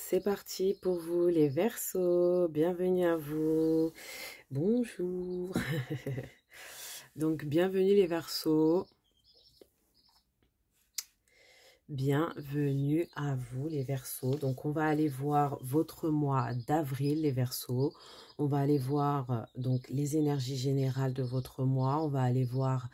c'est parti pour vous les Verseaux, bienvenue à vous, bonjour. Donc bienvenue les Verseaux, bienvenue à vous les Verseaux. Donc on va aller voir votre mois d'avril les Verseaux, on va aller voir donc les énergies générales de votre mois, on va aller voir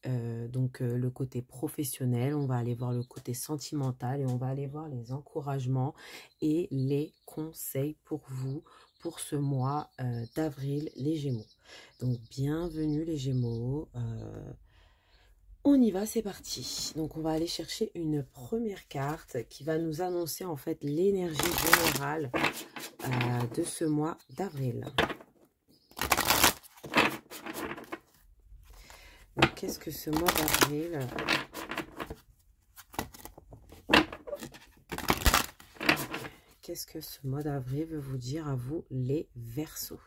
le côté professionnel, on va aller voir le côté sentimental et on va aller voir les encouragements et les conseils pour vous pour ce mois d'avril les Gémeaux. Donc bienvenue les Gémeaux, on y va, c'est parti. Donc on va aller chercher une première carte qui va nous annoncer en fait l'énergie générale de ce mois d'avril. Qu'est-ce que ce mois d'avril Qu'est-ce que ce mois d'avril veut vous dire à vous, les Verseaux?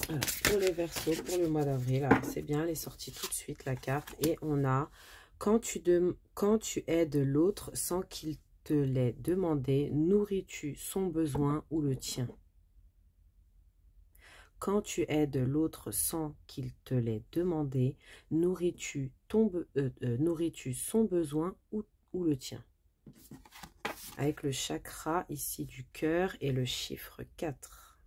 Alors, pour les Verseaux, pour le mois d'avril, c'est bien, elle est sortie tout de suite, la carte. Et on a, quand tu aides l'autre sans qu'il te l'ait demandé, nourris-tu son besoin ou le tien? Quand tu aides l'autre sans qu'il te l'ait demandé, nourris-tu son besoin ou le tien? Avec le chakra ici du cœur et le chiffre 4.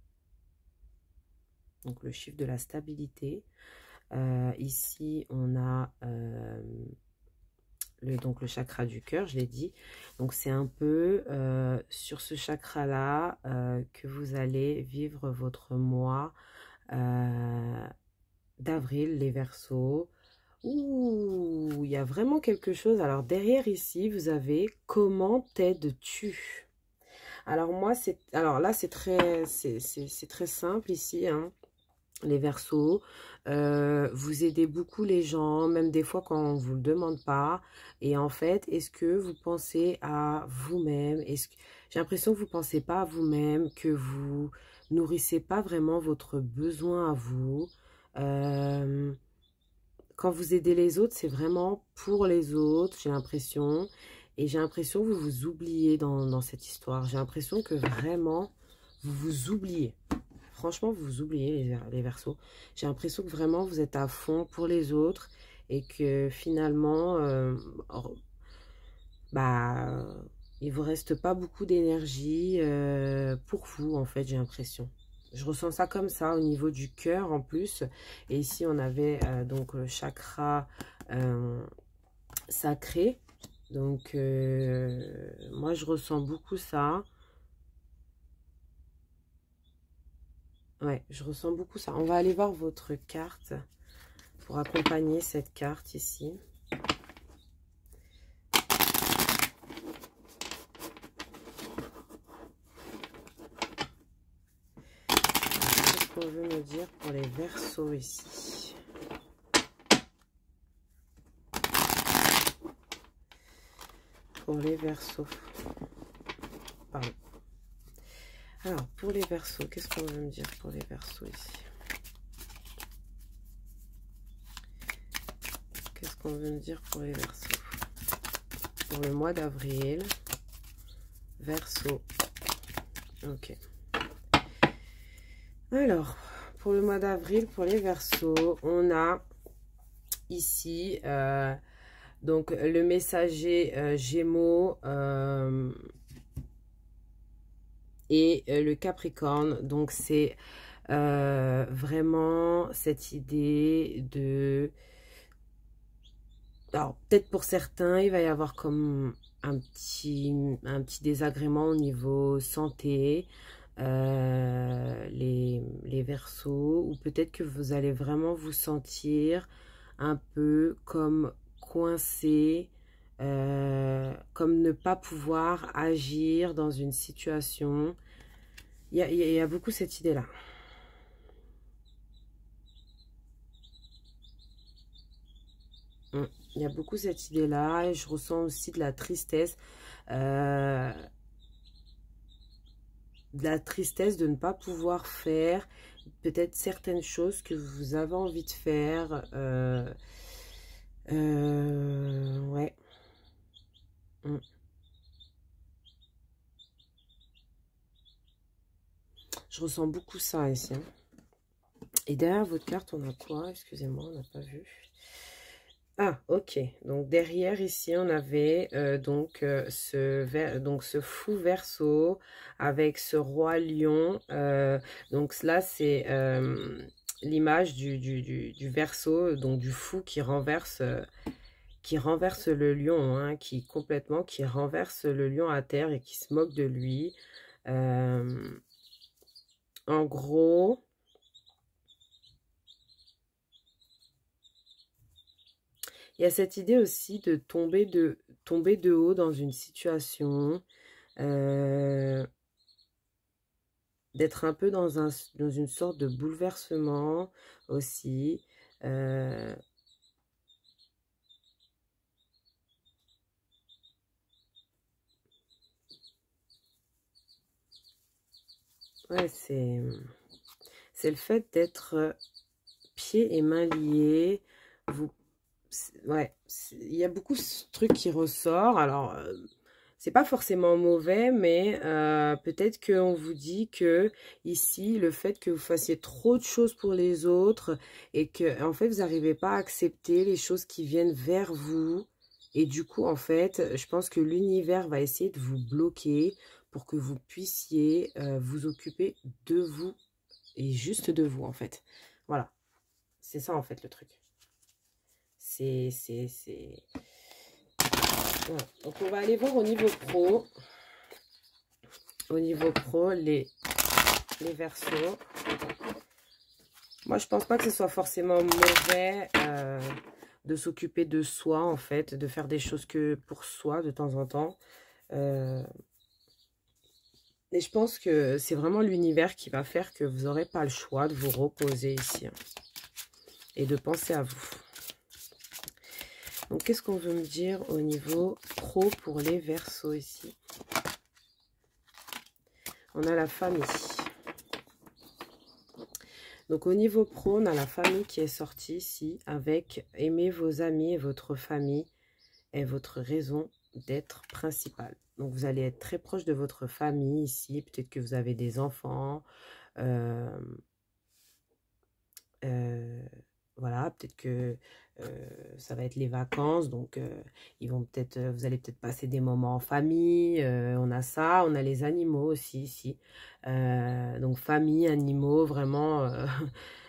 Donc le chiffre de la stabilité. Ici, on a le chakra du cœur, je l'ai dit. Donc c'est un peu sur ce chakra-là que vous allez vivre votre mois d'avril, les Verseaux. Ouh, il y a vraiment quelque chose. Alors derrière ici, vous avez « Comment t'aides-tu » Alors moi, c'est très simple ici, hein. Les Verseaux, vous aidez beaucoup les gens, même des fois quand on ne vous le demande pas. Et en fait, est-ce que vous pensez à vous-même? J'ai l'impression que vous ne pensez pas à vous-même, que vous nourrissez pas vraiment votre besoin à vous. Quand vous aidez les autres, c'est vraiment pour les autres, j'ai l'impression. Et j'ai l'impression que vous vous oubliez dans cette histoire. J'ai l'impression que vraiment, vous vous oubliez. Franchement, vous vous oubliez les Verseaux. J'ai l'impression que vraiment, vous êtes à fond pour les autres. Et que finalement, il vous reste pas beaucoup d'énergie pour vous, en fait, j'ai l'impression. Je ressens ça comme ça au niveau du cœur en plus. Et ici, on avait donc le chakra sacré. Donc, moi, je ressens beaucoup ça. Ouais, je ressens beaucoup ça. On va aller voir votre carte pour accompagner cette carte ici. Qu'est-ce qu'on veut me dire pour les Verseaux ici? Pour les Verseaux. Pardon. Alors, pour les Verseaux, qu'est-ce qu'on veut me dire pour les Verseaux ici? Qu'est-ce qu'on veut me dire pour les Verseaux? Pour le mois d'avril, Verseaux. Ok. Alors, pour le mois d'avril, pour les Verseaux, on a ici donc le messager Gémeaux et le Capricorne. Donc c'est vraiment cette idée de... Alors peut-être pour certains, il va y avoir comme un petit désagrément au niveau santé, les Verseaux, ou peut-être que vous allez vraiment vous sentir un peu comme coincé, comme ne pas pouvoir agir dans une situation. Il y a beaucoup cette idée-là. Il y a beaucoup cette idée-là et je ressens aussi de la tristesse. De la tristesse de ne pas pouvoir faire peut-être certaines choses que vous avez envie de faire. Ouais. Mm. Je ressens beaucoup ça ici, hein. Et derrière votre carte, on a quoi? Excusez-moi, on n'a pas vu. Ah, ok. Donc, derrière, ici, on avait ce fou verso avec ce roi lion. Donc, là, c'est l'image du verso, donc du fou qui renverse le lion, hein, qui renverse le lion à terre et qui se moque de lui. En gros... Il y a cette idée aussi de tomber de haut dans une situation, d'être un peu dans une sorte de bouleversement aussi. Ouais, c'est le fait d'être pieds et mains liés. Ouais, il y a beaucoup ce truc qui ressort. Alors, c'est pas forcément mauvais, mais peut-être qu'on vous dit que ici, le fait que vous fassiez trop de choses pour les autres et que en fait, vous n'arrivez pas à accepter les choses qui viennent vers vous. Et du coup, en fait, je pense que l'univers va essayer de vous bloquer pour que vous puissiez vous occuper de vous et juste de vous, en fait. Voilà, c'est ça, en fait, le truc. C'est... Voilà. Donc, on va aller voir au niveau pro. Au niveau pro, les Verseaux. Moi, je pense pas que ce soit forcément mauvais de s'occuper de soi, en fait, de faire des choses que pour soi de temps en temps. Et je pense que c'est vraiment l'univers qui va faire que vous n'aurez pas le choix de vous reposer ici, hein, et de penser à vous. Donc, qu'est-ce qu'on veut me dire au niveau pro pour les Verseaux ici? On a la famille. Donc, au niveau pro, on a la famille qui est sortie ici avec aimer vos amis et votre famille est votre raison d'être principale. Donc, vous allez être très proche de votre famille ici. Peut-être que vous avez des enfants. Voilà, peut-être que ça va être les vacances. Donc, vous allez peut-être passer des moments en famille. On a ça. On a les animaux aussi ici. Donc, famille, animaux, vraiment...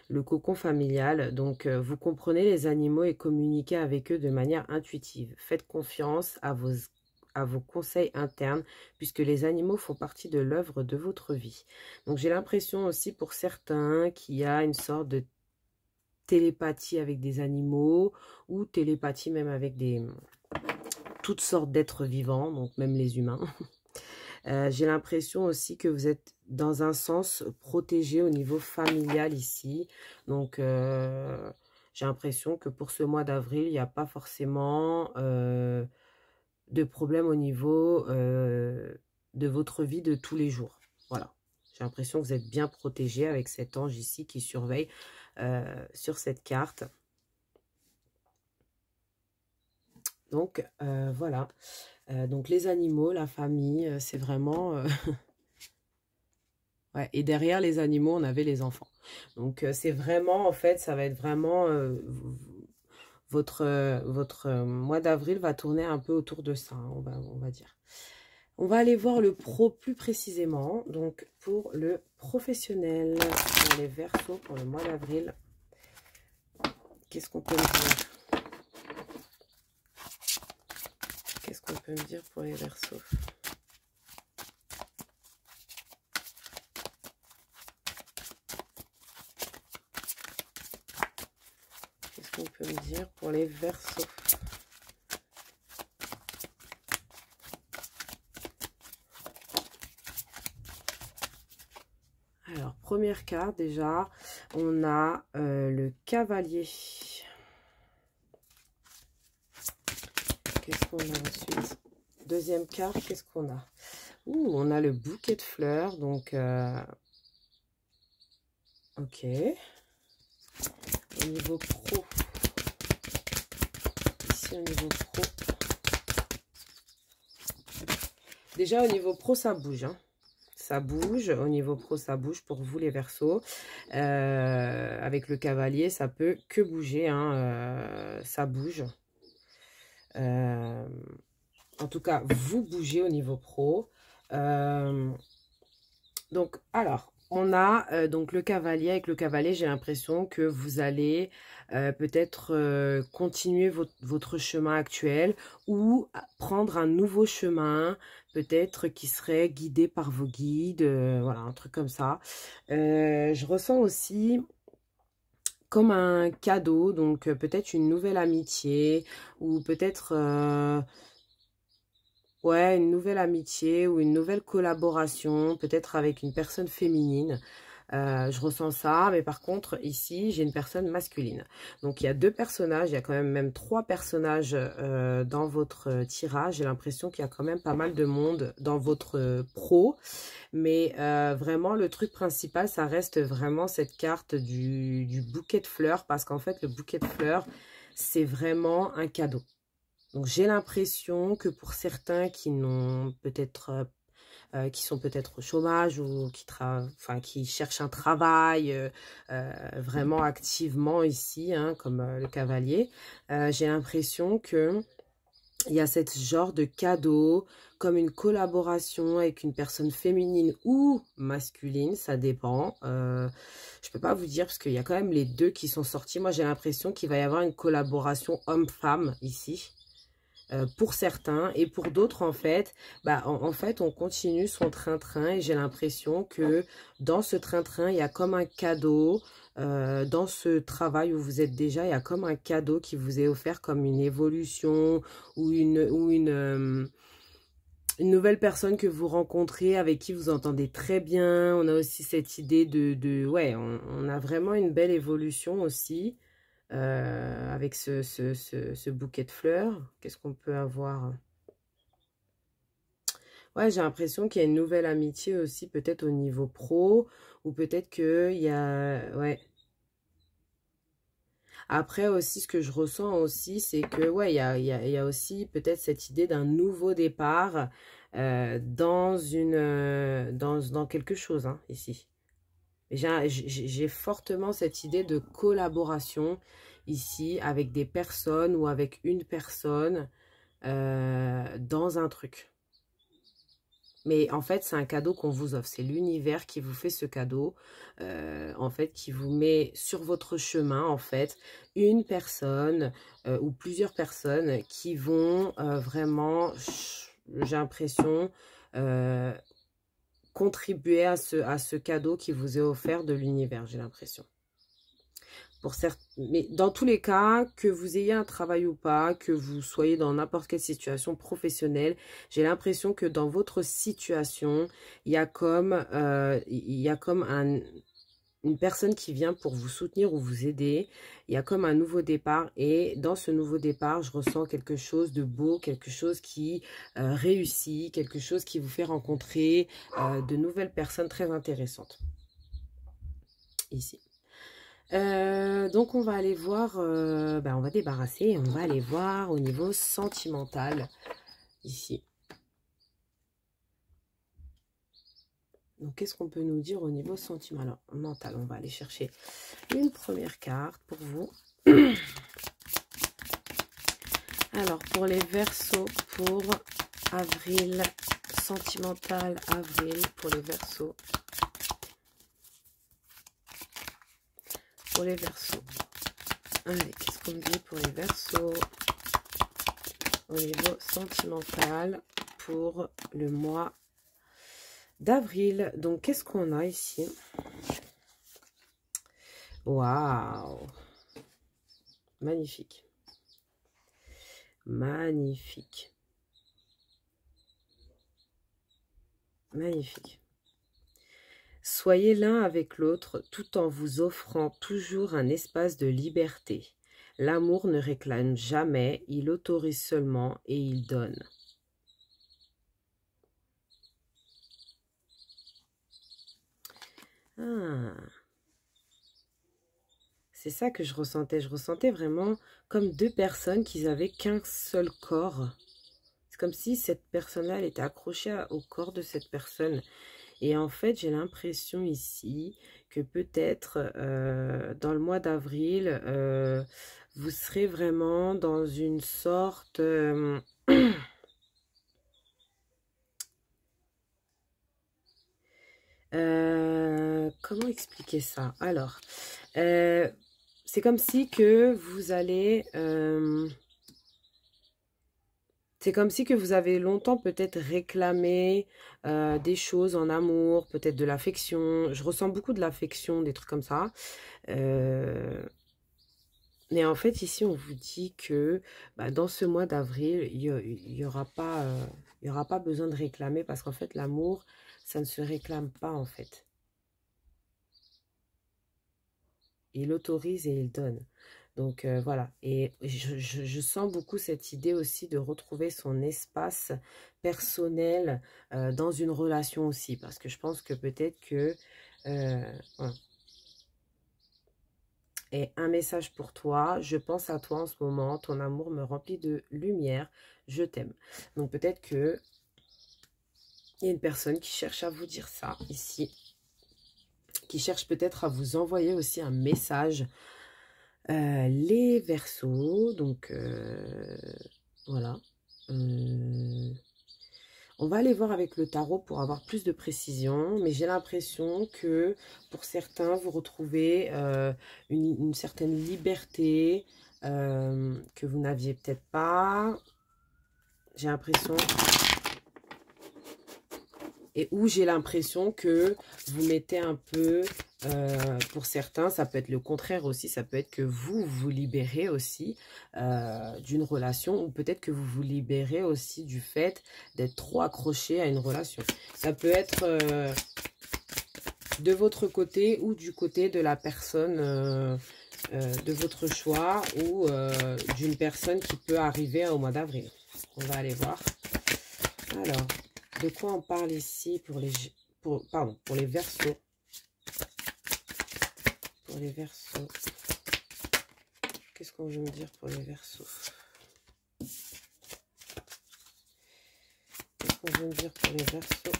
le cocon familial. Donc, vous comprenez les animaux et communiquez avec eux de manière intuitive. Faites confiance à vos conseils internes, puisque les animaux font partie de l'œuvre de votre vie. Donc, j'ai l'impression aussi pour certains qu'il y a une sorte de télépathie avec des animaux, ou télépathie même avec toutes sortes d'êtres vivants, donc même les humains. J'ai l'impression aussi que vous êtes dans un sens protégé au niveau familial ici. Donc, j'ai l'impression que pour ce mois d'avril, il n'y a pas forcément de problème au niveau de votre vie de tous les jours. Voilà. J'ai l'impression que vous êtes bien protégé avec cet ange ici qui surveille sur cette carte. Donc, voilà. Donc, les animaux, la famille, c'est vraiment... ouais, et derrière les animaux, on avait les enfants. Donc, c'est vraiment, en fait, ça va être vraiment... votre mois d'avril va tourner un peu autour de ça, hein, on va dire. On va aller voir le pro plus précisément. Donc, pour le professionnel, pour les Verseaux, pour le mois d'avril, qu'est-ce qu'on peut me dire? Qu'est-ce qu'on peut me dire pour les Verseaux? Qu'est-ce qu'on peut me dire pour les Verseaux? Alors, première carte déjà, on a le cavalier. Qu'est-ce qu'on a ensuite? Deuxième carte, qu'est-ce qu'on a? Ouh, on a le bouquet de fleurs, donc... ok. Au niveau pro. Ici, au niveau pro. Déjà, au niveau pro, ça bouge, hein. Ça bouge. Au niveau pro, ça bouge pour vous, les Verseaux. Avec le cavalier, ça peut que bouger, hein. Ça bouge. En tout cas, vous bougez au niveau pro. Donc, alors, on a donc le cavalier. Avec le cavalier, j'ai l'impression que vous allez peut-être continuer votre chemin actuel ou prendre un nouveau chemin, peut-être qui serait guidé par vos guides, voilà, un truc comme ça. Je ressens aussi comme un cadeau, donc peut-être une nouvelle amitié ou peut-être... ouais, une nouvelle amitié ou une nouvelle collaboration, peut-être avec une personne féminine. Je ressens ça, mais par contre, ici, j'ai une personne masculine. Donc, il y a deux personnages, il y a quand même trois personnages dans votre tirage. J'ai l'impression qu'il y a quand même pas mal de monde dans votre pro. Mais vraiment, le truc principal, ça reste vraiment cette carte du bouquet de fleurs. Parce qu'en fait, le bouquet de fleurs, c'est vraiment un cadeau. Donc, j'ai l'impression que pour certains qui n'ont peut-être, qui sont peut-être au chômage ou qui cherchent un travail vraiment activement ici, hein, comme le cavalier, j'ai l'impression que il y a cette genre de cadeau, comme une collaboration avec une personne féminine ou masculine, ça dépend. Je peux pas vous dire parce qu'il y a quand même les deux qui sont sortis. Moi, j'ai l'impression qu'il va y avoir une collaboration homme-femme ici. Pour certains et pour d'autres en fait, en fait on continue son train-train et j'ai l'impression que dans ce train-train il y a comme un cadeau, dans ce travail où vous êtes déjà, il y a comme un cadeau qui vous est offert comme une évolution ou une nouvelle personne que vous rencontrez avec qui vous entendez très bien. On a aussi cette idée ouais, on a vraiment une belle évolution aussi. Avec ce bouquet de fleurs. Qu'est-ce qu'on peut avoir? Ouais, j'ai l'impression qu'il y a une nouvelle amitié aussi, peut-être au niveau pro, ou peut-être qu'il y a... Ouais. Après aussi, ce que je ressens aussi, c'est que, ouais, il y a aussi peut-être cette idée d'un nouveau départ dans quelque chose, hein, ici. J'ai fortement cette idée de collaboration ici avec des personnes ou avec une personne dans un truc. Mais en fait, c'est un cadeau qu'on vous offre. C'est l'univers qui vous fait ce cadeau, en fait, qui vous met sur votre chemin, en fait, une personne ou plusieurs personnes qui vont vraiment, j'ai l'impression, contribuer à ce cadeau qui vous est offert de l'univers, j'ai l'impression. Mais dans tous les cas, que vous ayez un travail ou pas, que vous soyez dans n'importe quelle situation professionnelle, j'ai l'impression que dans votre situation, il y a comme une personne qui vient pour vous soutenir ou vous aider. Il y a comme un nouveau départ et dans ce nouveau départ, je ressens quelque chose de beau, quelque chose qui réussit, quelque chose qui vous fait rencontrer de nouvelles personnes très intéressantes. Ici. Donc on va aller voir, on va débarrasser, on va aller voir au niveau sentimental, ici. Donc qu'est-ce qu'on peut nous dire au niveau sentimental? On va aller chercher une première carte pour vous. Alors pour les Verseaux, pour avril, sentimental, avril, pour les Verseaux. Pour les Verseaux. Allez, qu'est-ce qu'on dit pour les Verseaux au niveau sentimental pour le mois d'avril? Donc, qu'est-ce qu'on a ici? Waouh! Magnifique. Magnifique. Magnifique. Soyez l'un avec l'autre tout en vous offrant toujours un espace de liberté. L'amour ne réclame jamais, il autorise seulement et il donne. Ah. C'est ça que je ressentais. Je ressentais vraiment comme deux personnes qui n'avaient qu'un seul corps. C'est comme si cette personne-là, elle était accrochée au corps de cette personne. Et en fait, j'ai l'impression ici que peut-être dans le mois d'avril, vous serez vraiment dans une sorte... comment expliquer ça? Alors, c'est comme si que vous allez... c'est comme si que vous avez longtemps peut-être réclamé des choses en amour, peut-être de l'affection. Je ressens beaucoup de l'affection, des trucs comme ça. Mais en fait, ici, on vous dit que bah, dans ce mois d'avril, il y aura pas besoin de réclamer parce qu'en fait, l'amour, ça ne se réclame pas en fait. Il autorise et il donne. Donc voilà, et je sens beaucoup cette idée aussi de retrouver son espace personnel dans une relation aussi, parce que je pense que peut-être que... voilà. Et un message pour toi, je pense à toi en ce moment, ton amour me remplit de lumière, je t'aime. Donc peut-être que il y a une personne qui cherche à vous dire ça ici, qui cherche peut-être à vous envoyer aussi un message. Les Verseaux, donc voilà. On va aller voir avec le tarot pour avoir plus de précision, mais j'ai l'impression que pour certains, vous retrouvez une certaine liberté que vous n'aviez peut-être pas. J'ai l'impression... Et où j'ai l'impression que vous mettez un peu, pour certains, ça peut être le contraire aussi, ça peut être que vous vous libérez aussi d'une relation, ou peut-être que vous vous libérez aussi du fait d'être trop accroché à une relation. Ça peut être de votre côté ou du côté de la personne de votre choix, ou d'une personne qui peut arriver au mois d'avril. On va aller voir. Alors... de quoi on parle ici pour les, pour les Verseaux. Pour les Verseaux. Qu'est-ce qu'on veut me dire pour les Verseaux? Qu'est-ce qu'on veut me dire pour les Verseaux?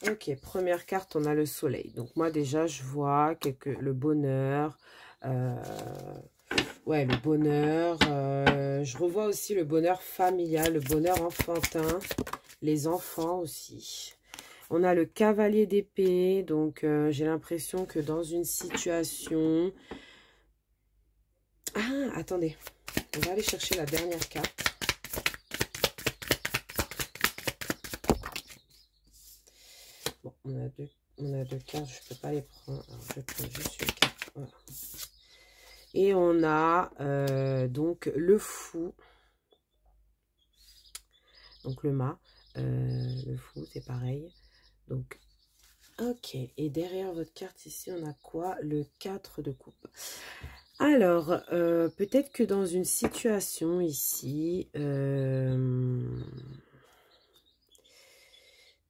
Ok, première carte, on a le soleil. Donc moi déjà, je vois le bonheur. Ouais, le bonheur. Je revois aussi le bonheur familial, le bonheur enfantin, les enfants aussi. On a le cavalier d'épée, donc j'ai l'impression que dans une situation... Ah, attendez, on va aller chercher la dernière carte. Bon, on a deux cartes, je ne peux pas les prendre. Alors, je prends juste une carte. Voilà. Et on a donc le fou. Donc le mât. Le fou, c'est pareil. Donc, ok. Et derrière votre carte ici, on a quoi? Le 4 de coupe. Alors, peut-être que dans une situation ici...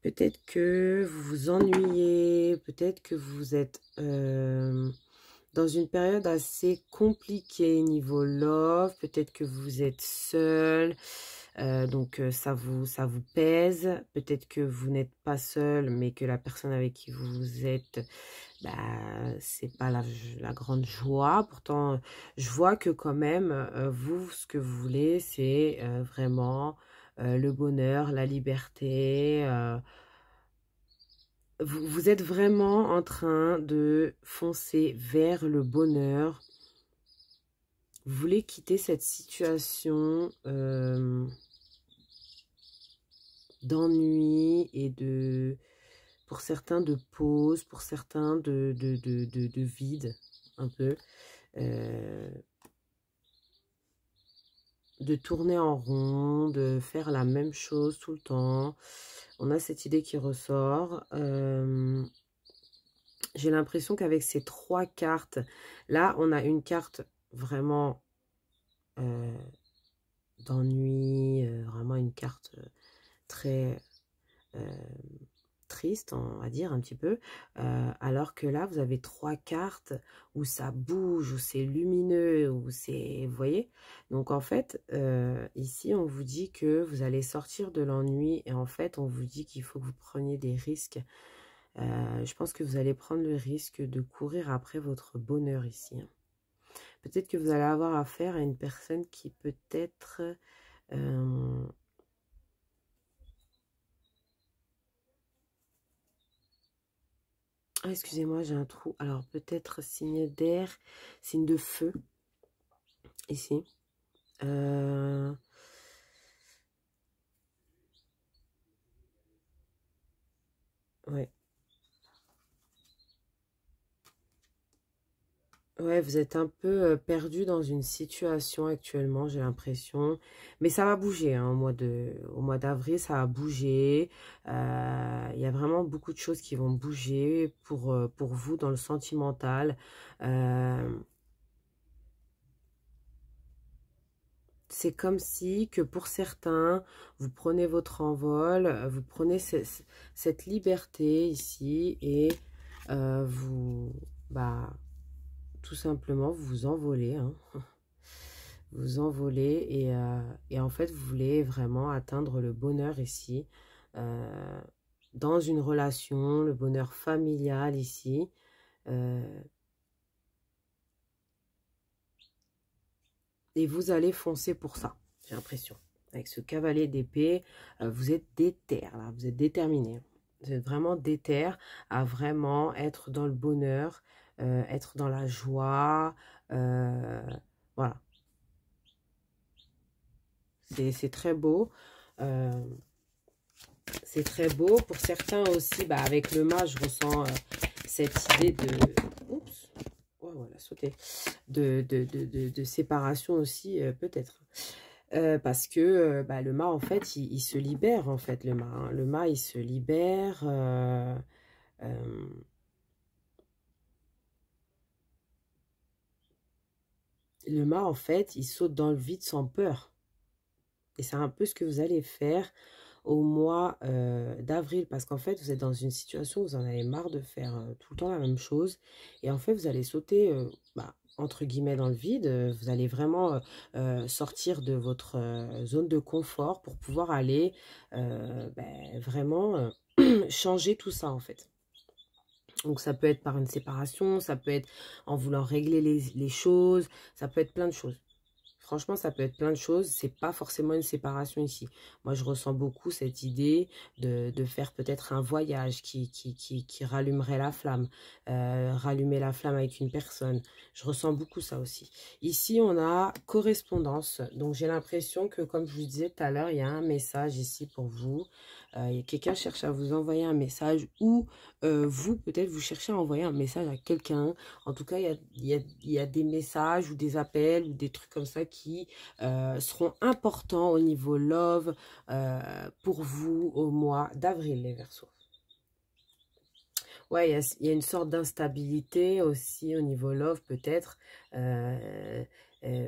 peut-être que vous vous ennuyez, peut-être que vous êtes dans une période assez compliquée niveau love, peut-être que vous êtes seul, donc ça vous pèse, peut-être que vous n'êtes pas seul, mais que la personne avec qui vous êtes, bah, c'est pas la grande joie. Pourtant, je vois que quand même, vous, ce que vous voulez, c'est vraiment le bonheur, la liberté. Vous êtes vraiment en train de foncer vers le bonheur. Vous voulez quitter cette situation d'ennui et pour certains de pause, pour certains de vide, un peu. De tourner en rond, de faire la même chose tout le temps. On a cette idée qui ressort. J'ai l'impression qu'avec ces trois cartes, là, on a une carte vraiment d'ennui, vraiment une carte très triste, on va dire un petit peu, alors que là, vous avez 3 cartes où ça bouge, où c'est lumineux, où c'est... Vous voyez? Donc, en fait, ici, on vous dit que vous allez sortir de l'ennui et en fait, on vous dit qu'il faut que vous preniez des risques. Je pense que vous allez prendre le risque de courir après votre bonheur ici, hein. Peut-être que vous allez avoir affaire à une personne qui peut-être... Ah, excusez-moi, j'ai un trou. Alors, peut-être signe d'air, signe de feu, ici. Ouais. Ouais, vous êtes un peu perdu dans une situation actuellement, j'ai l'impression. Mais ça va bouger, hein, au mois d'avril, ça va bouger. Il y a vraiment beaucoup de choses qui vont bouger pour vous dans le sentimental. C'est comme si que pour certains, vous prenez votre envol, vous prenez cette liberté ici et vous, bah, tout simplement, vous vous envolez, hein. Vous envolez et en fait, vous voulez vraiment atteindre le bonheur ici, euh, dans une relation, le bonheur familial ici. Et vous allez foncer pour ça, j'ai l'impression. Avec ce cavalier d'épée, vous êtes déter, là, vous êtes déterminé. Vous êtes vraiment déter à vraiment être dans le bonheur, être dans la joie. Voilà. C'est très beau. C'est très beau. Pour certains aussi, bah, avec le mât, je ressens cette idée de... Oups, oh, voilà, sauter. De séparation aussi, peut-être. Parce que bah, le mât, en fait, il se libère, en fait, le mât, hein. Le mât, il se libère. Le mât, en fait, il saute dans le vide sans peur. Et c'est un peu ce que vous allez faire au mois d'avril. Parce qu'en fait, vous êtes dans une situation où vous en avez marre de faire tout le temps la même chose. Et en fait, vous allez sauter, bah, entre guillemets, dans le vide. Vous allez vraiment sortir de votre zone de confort pour pouvoir aller ben, vraiment changer tout ça, en fait. Donc, ça peut être par une séparation, ça peut être en voulant régler les choses, ça peut être plein de choses. Franchement, ça peut être plein de choses. C'est pas forcément une séparation ici. Moi, je ressens beaucoup cette idée de faire peut-être un voyage qui rallumerait la flamme. Rallumer la flamme avec une personne. Je ressens beaucoup ça aussi. Ici, on a correspondance. Donc, j'ai l'impression que, comme je vous disais tout à l'heure, il y a un message ici pour vous. Quelqu'un cherche à vous envoyer un message ou vous, peut-être, vous cherchez à envoyer un message à quelqu'un. En tout cas, il y a des messages ou des appels ou des trucs comme ça qui seront importants au niveau love pour vous au mois d'avril, les Verseaux. Ouais, il y a une sorte d'instabilité aussi au niveau love, peut-être.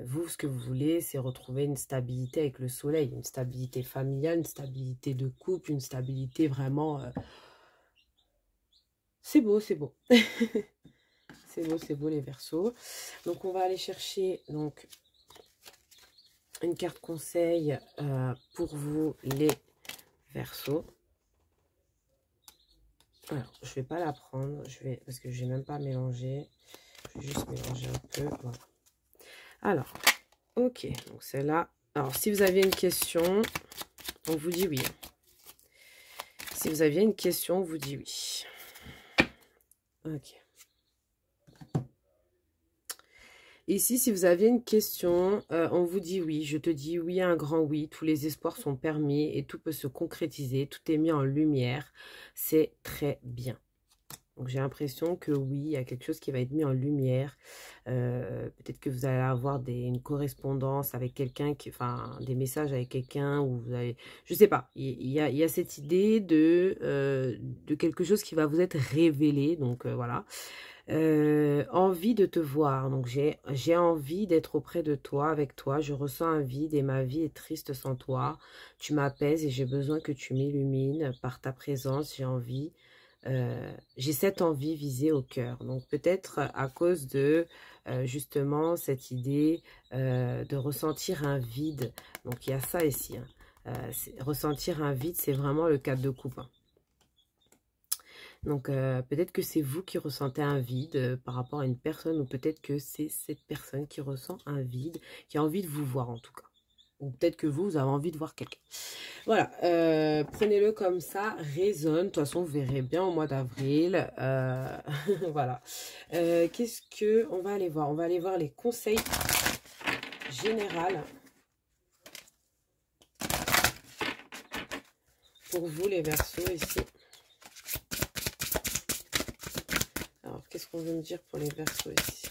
Vous, ce que vous voulez, c'est retrouver une stabilité avec le soleil, une stabilité familiale, une stabilité de couple, une stabilité vraiment... C'est beau, c'est beau. C'est beau les Verseaux. Donc, on va aller chercher donc, une carte conseil pour vous, les Verseaux. Alors, je vais pas la prendre, parce que je vais même pas mélanger. Je vais juste mélanger un peu. Voilà. Alors, ok, donc celle-là. Alors, si vous aviez une question, on vous dit oui. Si vous aviez une question, on vous dit oui. Ok. Ici, si vous aviez une question, on vous dit oui. Je te dis oui, un grand oui. Tous les espoirs sont permis et tout peut se concrétiser. Tout est mis en lumière. C'est très bien. Donc, j'ai l'impression que oui, il y a quelque chose qui va être mis en lumière. Peut-être que vous allez avoir une correspondance avec quelqu'un, enfin, des messages avec quelqu'un, ou vous allez... Je sais pas. Il y a cette idée de quelque chose qui va vous être révélé. Donc, voilà. envie de te voir. Donc, j'ai envie d'être auprès de toi, avec toi. Je ressens un vide et ma vie est triste sans toi. Tu m'apaises et j'ai besoin que tu m'illumines par ta présence. J'ai cette envie visée au cœur. Donc, peut-être à cause de justement cette idée de ressentir un vide. Donc, il y a ça ici. Hein. Ressentir un vide, c'est vraiment le 4 de coupe. Hein. Donc, peut-être que c'est vous qui ressentez un vide par rapport à une personne, ou peut-être que c'est cette personne qui ressent un vide, qui a envie de vous voir en tout cas. Ou peut-être que vous avez envie de voir quelqu'un. Voilà, prenez-le comme ça, résonne. De toute façon, vous verrez bien au mois d'avril. Voilà. Qu'est-ce que on va aller voir? On va aller voir les conseils généraux pour vous, les Verseaux, ici. Alors, qu'est-ce qu'on veut me dire pour les Verseaux ici?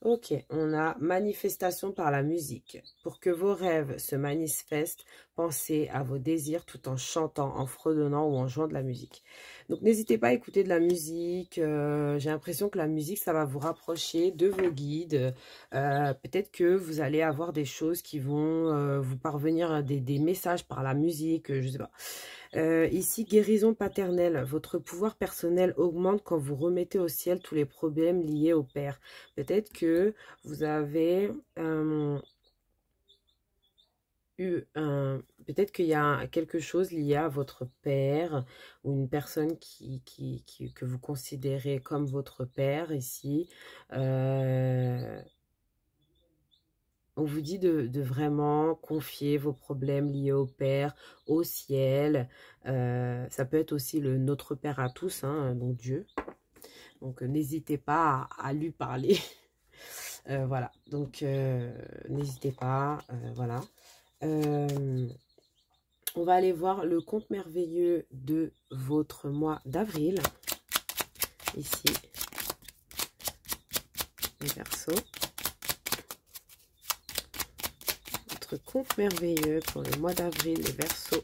Ok, on a manifestation par la musique. Pour que vos rêves se manifestent, pensez à vos désirs tout en chantant, en fredonnant ou en jouant de la musique. Donc, n'hésitez pas à écouter de la musique. J'ai l'impression que la musique, ça va vous rapprocher de vos guides. Peut-être que vous allez avoir des choses qui vont vous parvenir, des messages par la musique, je sais pas. Ici, guérison paternelle. Votre pouvoir personnel augmente quand vous remettez au ciel tous les problèmes liés au père. Peut-être que vous avez peut-être qu'il y a quelque chose lié à votre père ou une personne que vous considérez comme votre père ici. On vous dit de vraiment confier vos problèmes liés au Père, au ciel. Ça peut être aussi le Notre Père à tous, hein, donc Dieu. Donc, n'hésitez pas à lui parler. Voilà, donc n'hésitez pas, voilà. On va aller voir le conte merveilleux de votre mois d'avril. Ici, les Verseaux. Conte merveilleux pour le mois d'avril, les Verseaux.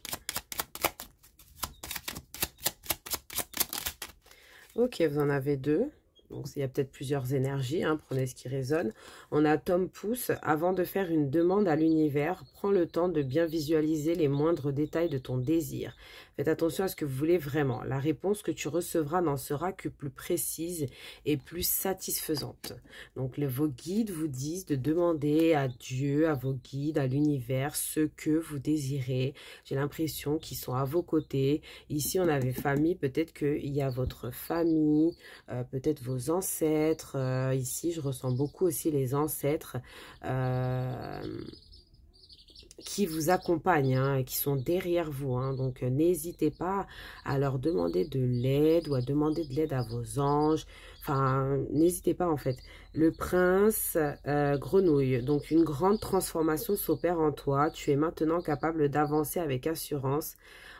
Ok, vous en avez deux. Donc, il y a peut-être plusieurs énergies. Hein, prenez ce qui résonne. On a Tom Pouce. Avant de faire une demande à l'univers, prends le temps de bien visualiser les moindres détails de ton désir. Faites attention à ce que vous voulez vraiment. La réponse que tu recevras n'en sera que plus précise et plus satisfaisante. Donc, vos guides vous disent de demander à Dieu, à vos guides, à l'univers, ce que vous désirez. J'ai l'impression qu'ils sont à vos côtés. Ici, on avait famille. Peut-être qu'il y a votre famille, peut-être vos ancêtres. Ici, je ressens beaucoup aussi les ancêtres qui vous accompagnent hein, et qui sont derrière vous. Hein. Donc, n'hésitez pas à leur demander de l'aide ou à demander de l'aide à vos anges. Enfin, n'hésitez pas en fait. Le prince grenouille. Donc, une grande transformation s'opère en toi. Tu es maintenant capable d'avancer avec assurance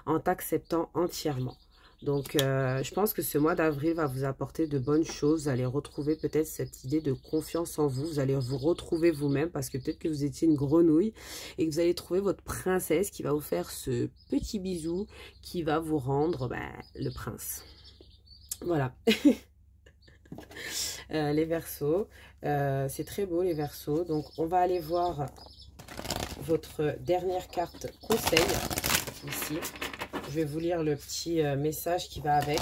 en t'acceptant entièrement. Donc, je pense que ce mois d'avril va vous apporter de bonnes choses. Vous allez retrouver peut-être cette idée de confiance en vous. Vous allez vous retrouver vous-même parce que peut-être que vous étiez une grenouille et que vous allez trouver votre princesse qui va vous faire ce petit bisou qui va vous rendre le prince. Voilà. Les Verseaux. C'est très beau les Verseaux. Donc, on va aller voir votre dernière carte conseil ici. Je vais vous lire le petit message qui va avec.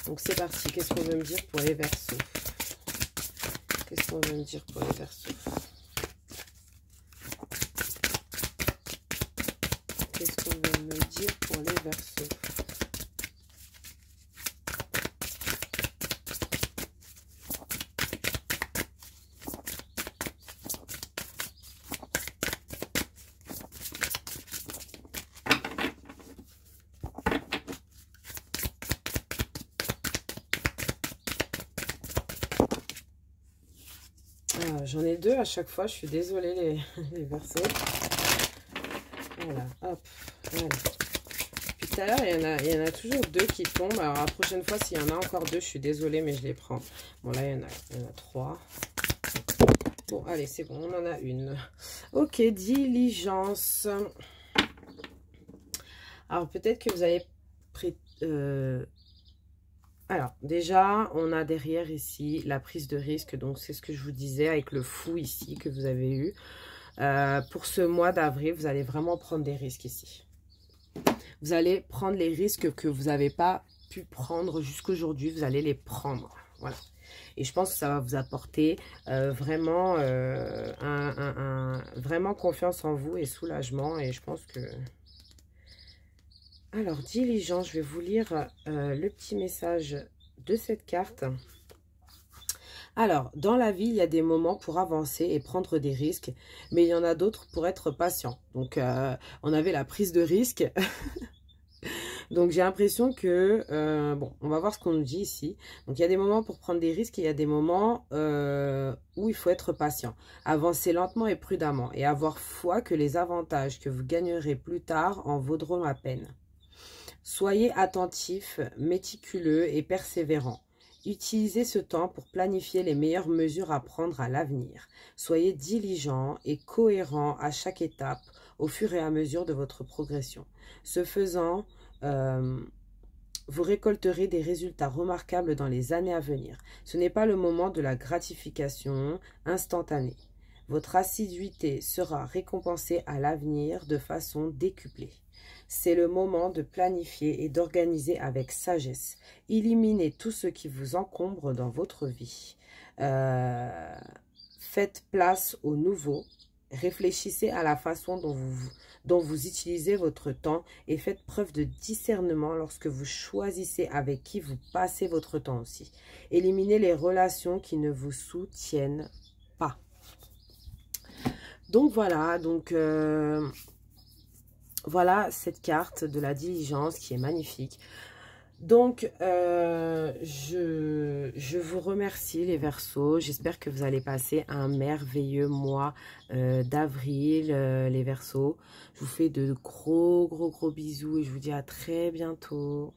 Donc, c'est parti. Qu'est-ce qu'on veut me dire pour les Verseaux? Qu'est-ce qu'on veut me dire pour les Verseaux? Qu'est-ce qu'on veut me dire pour les Verseaux? J'en ai deux à chaque fois, je suis désolée les Verseaux. Voilà, hop, voilà. Puis tout à l'heure, il y en a toujours deux qui tombent. Alors la prochaine fois, s'il y en a encore deux, je suis désolée, mais je les prends. Bon, là, il y en a trois. Bon, allez, c'est bon, on en a une. Ok, diligence. Alors peut-être que vous allez Alors, déjà, on a derrière ici la prise de risque. Donc, c'est ce que je vous disais avec le fou ici que vous avez eu. Pour ce mois d'avril, vous allez vraiment prendre des risques ici. Vous allez prendre les risques que vous n'avez pas pu prendre jusqu'aujourd'hui. Vous allez les prendre. Voilà. Et je pense que ça va vous apporter vraiment, vraiment confiance en vous et soulagement. Et je pense que... Alors, diligence, je vais vous lire le petit message de cette carte. Alors, dans la vie, il y a des moments pour avancer et prendre des risques, mais il y en a d'autres pour être patient. Donc, on avait la prise de risque. Donc, j'ai l'impression que... bon, on va voir ce qu'on nous dit ici. Donc, il y a des moments pour prendre des risques et il y a des moments où il faut être patient. Avancer lentement et prudemment et avoir foi que les avantages que vous gagnerez plus tard en vaudront la peine. Soyez attentif, méticuleux et persévérant. Utilisez ce temps pour planifier les meilleures mesures à prendre à l'avenir. Soyez diligent et cohérent à chaque étape au fur et à mesure de votre progression. Ce faisant, vous récolterez des résultats remarquables dans les années à venir. Ce n'est pas le moment de la gratification instantanée. Votre assiduité sera récompensée à l'avenir de façon décuplée. C'est le moment de planifier et d'organiser avec sagesse. Éliminez tout ce qui vous encombre dans votre vie. Faites place au nouveau. Réfléchissez à la façon dont vous utilisez votre temps et faites preuve de discernement lorsque vous choisissez avec qui vous passez votre temps aussi. Éliminez les relations qui ne vous soutiennent pas. Donc voilà, voilà cette carte de la diligence qui est magnifique. Donc, je vous remercie les Verseaux. J'espère que vous allez passer un merveilleux mois d'avril, les Verseaux. Je vous fais de gros bisous et je vous dis à très bientôt.